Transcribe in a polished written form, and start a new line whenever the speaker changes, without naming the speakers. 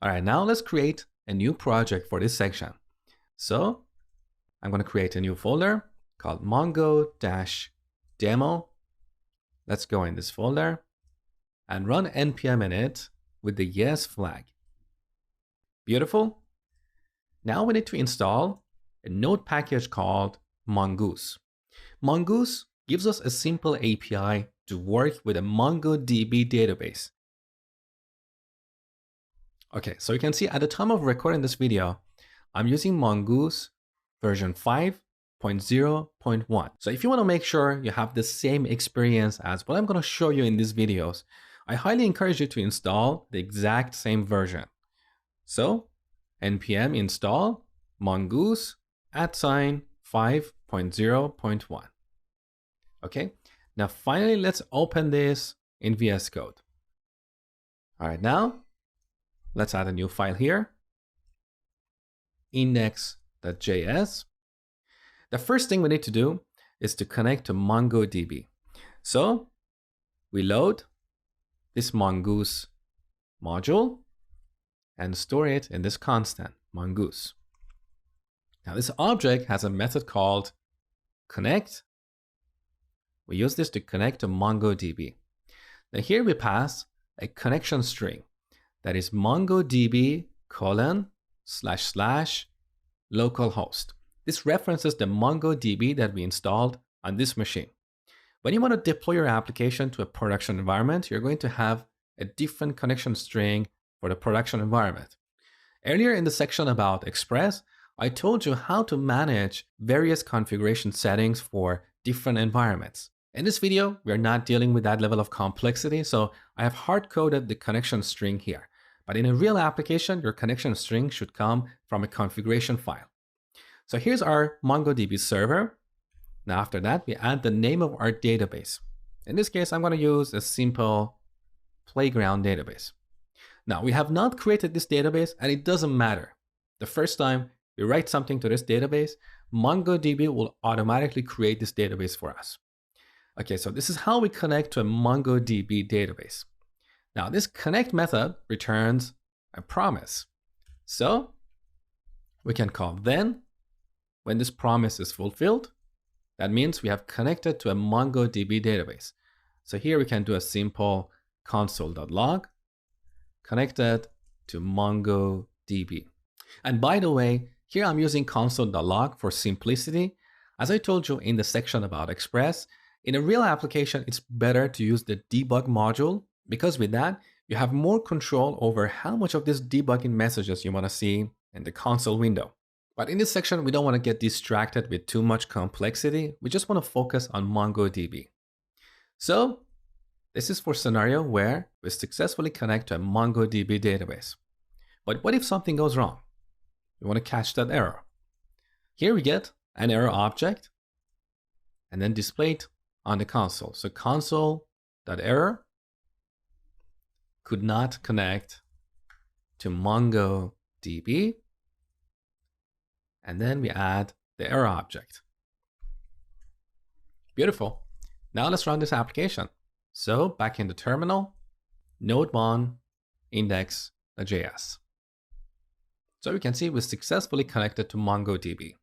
All right, now let's create a new project for this section. So I'm going to create a new folder called mongo-demo. Let's go in this folder and run npm init with the yes flag. Beautiful. Now we need to install a node package called Mongoose. Mongoose gives us a simple API to work with a MongoDB database. Okay, so you can see at the time of recording this video, I'm using Mongoose version 5.0.1. So if you want to make sure you have the same experience as what I'm going to show you in these videos, I highly encourage you to install the exact same version. So npm install mongoose @5.0.1. Okay, now finally let's open this in VS Code. All right, now let's add a new file here, index.js. The first thing we need to do is to connect to MongoDB. So we load this mongoose module and store it in this constant, mongoose. Now this object has a method called connect. We use this to connect to MongoDB. Now here we pass a connection string that is mongodb://localhost. This references the MongoDB that we installed on this machine. When you want to deploy your application to a production environment, you're going to have a different connection string for the production environment. Earlier in the section about Express, I told you how to manage various configuration settings for different environments. In this video, we're not dealing with that level of complexity, so I have hard-coded the connection string here. But in a real application, your connection string should come from a configuration file. So here's our MongoDB server. Now after that, we add the name of our database. In this case, I'm going to use a simple playground database. Now we have not created this database, and it doesn't matter. The first time we write something to this database, MongoDB will automatically create this database for us. Okay, so this is how we connect to a MongoDB database. Now this connect method returns a promise. So we can call then when this promise is fulfilled. That means we have connected to a MongoDB database. So here we can do a simple console.log connected to MongoDB. And by the way, here I'm using console.log for simplicity. As I told you in the section about Express, in a real application, it's better to use the debug module because with that, you have more control over how much of these debugging messages you want to see in the console window. But in this section, we don't want to get distracted with too much complexity. We just want to focus on MongoDB. So this is for scenario where we successfully connect to a MongoDB database. But what if something goes wrong? We want to catch that error. Here we get an error object and then display it on the console. So console.error could not connect to MongoDB. And then we add the error object. Beautiful. Now let's run this application. So back in the terminal, node1 index.js. So we can see we successfully connected to MongoDB.